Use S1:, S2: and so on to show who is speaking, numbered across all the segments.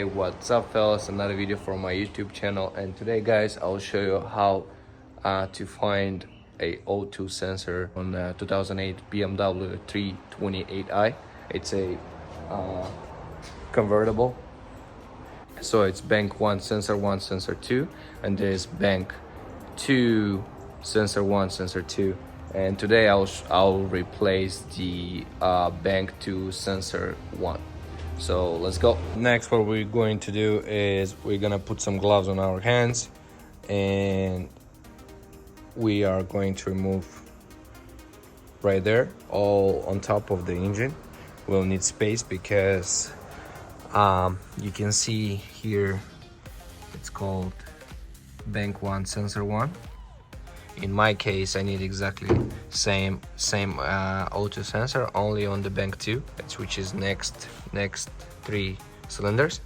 S1: Hey, what's up fellas, another video from my YouTube channel, and today guys I'll show you how to find a O2 sensor on the 2008 BMW 328i. It's a convertible, so it's bank 1 sensor 1 sensor 2, and there's bank 2 sensor 1 sensor 2, and today I'll replace the bank 2 sensor 1. So let's go. Next, what we're going to do is we're gonna put some gloves on our hands, and we are going to remove right there, all on top of the engine. We'll need space because you can see here it's called bank 1 sensor 1. In my case, I need exactly same O2 sensor, only on the bank 2, which is next 3 cylinders.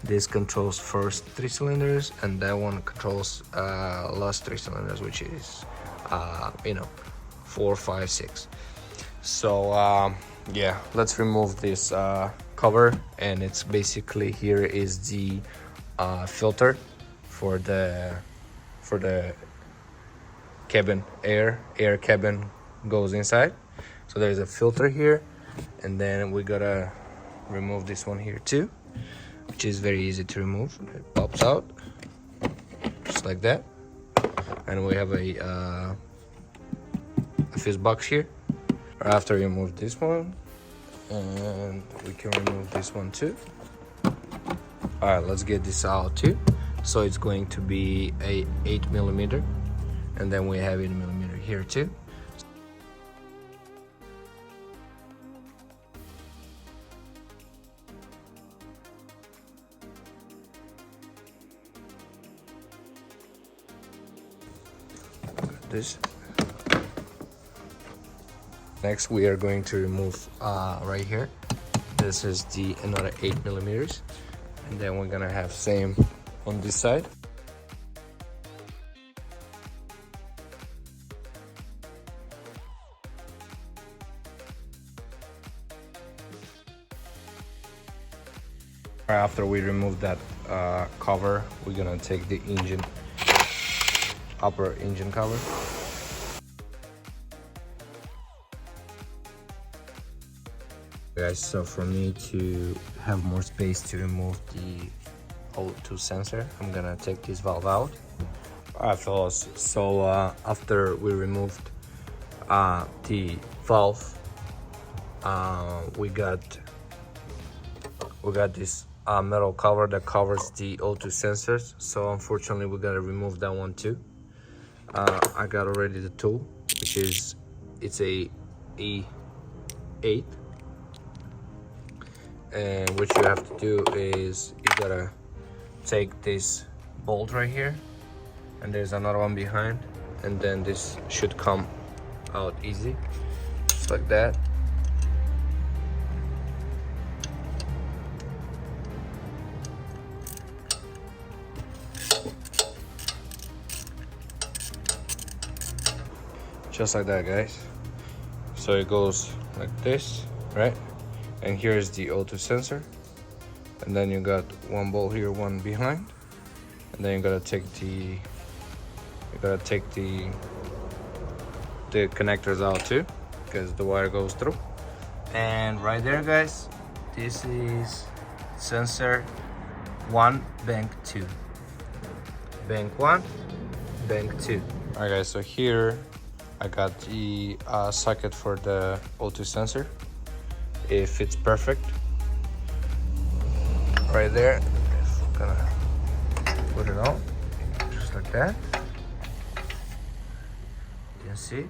S1: This controls first 3 cylinders, and that one controls last 3 cylinders, which is 4, 5, 6. So yeah, let's remove this cover, and it's basically, here is the filter for the cabin. Air cabin goes inside, so there's a filter here, and then we gotta remove this one here too, which is very easy to remove. It pops out just like that, and we have a fuse box here. After you remove this one, and we can remove this one too. All right, let's get this out too. So it's going to be a 8mm, and then we have 8mm here too. This. Next, we are going to remove right here. This is the another 8mm, and then we're gonna have same on this side. After we remove that cover, we're gonna take the upper engine cover. Guys, so for me to have more space to remove the O2 sensor, I'm gonna take this valve out. Alright fellas, so after we removed the valve, we got this metal cover that covers the O2 sensors, so unfortunately we gotta remove that one too. I got already the tool, it's a E8, and what you have to do is you gotta take this bolt right here, and there's another one behind, and then this should come out easy, just like that. Just like that, guys. So it goes like this, right? And here's the O2 sensor, and then you got one bolt here, one behind, and then you gotta take the connectors out too, because the wire goes through. And right there, guys, this is sensor 1 bank 2, bank 1 bank 2. All right guys, so here I got the socket for the O2 sensor. It fits perfect right there. Just gonna put it on just like that. You can see it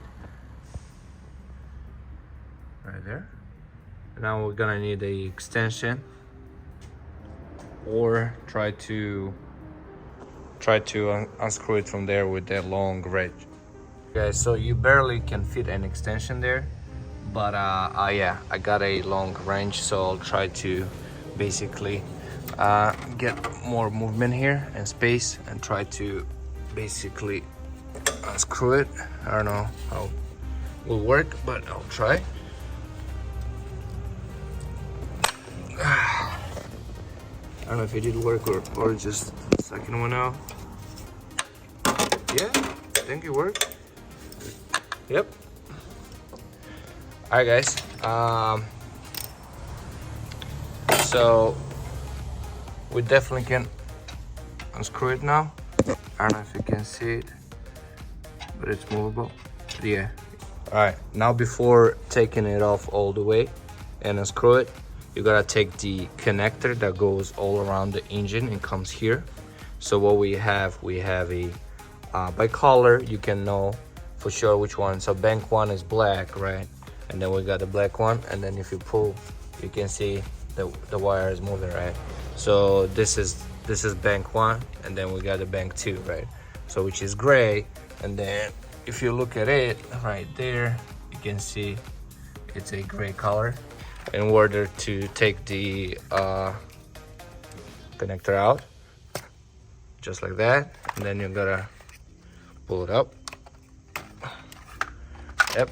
S1: right there. Now we're gonna need a extension, or try to unscrew it from there with that long wrench. Guys, so you barely can fit an extension there, but yeah, I got a long wrench, so I'll try to basically get more movement here and space, and try to basically unscrew it. I don't know how it will work, but I'll try. don't know if it did work or just the second one out. Yeah, I think it worked. Yep. Alright guys, so we definitely can unscrew it now. I don't know if you can see it, but it's movable. Yeah. Alright, now before taking it off all the way and unscrew it, you gotta take the connector that goes all around the engine and comes here. So what we have a by color you can know for sure which one. So bank 1 is black, right? And then we got the black one, and then if you pull you can see the wire is moving, right? So this is bank 1, and then we got the bank 2, right? So which is gray, and then if you look at it right there, you can see it's a gray color. In order to take the connector out, just like that, and then you gotta pull it up. Yep.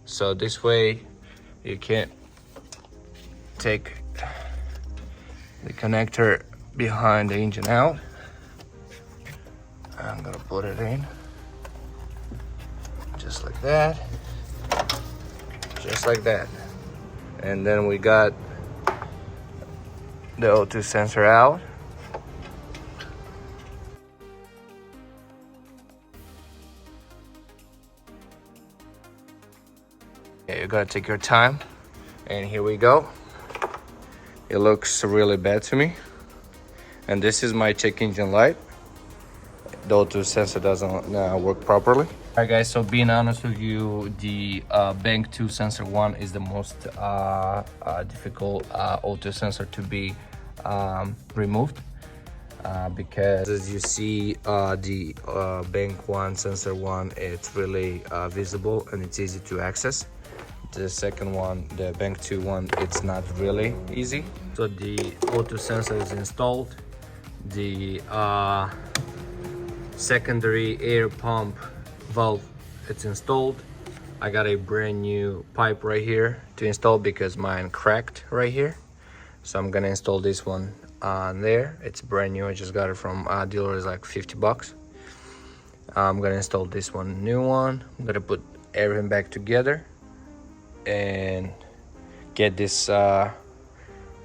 S1: So this way you can take the connector behind the engine out. I'm gonna put it in just like that, just like that. And then we got the O2 sensor out. Okay, you gotta take your time. And here we go. It looks really bad to me. And this is my check engine light. The O2 sensor doesn't work properly. Alright guys, so being honest with you, the Bank2 Sensor1 is the most difficult O2 sensor to be removed. Because as you see, the Bank1 Sensor1, it's really visible and it's easy to access. The second one, the Bank2 one, it's not really easy. So the O2 sensor is installed. The secondary air pump valve, it's installed. I got a brand new pipe right here to install because mine cracked right here. So I'm gonna install this one on there. It's brand new. I just got it from dealer. Is like 50 bucks. I'm gonna install this one, new one. I'm gonna put everything back together and get this car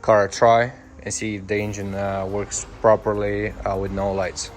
S1: a try and see if the engine works properly with no lights.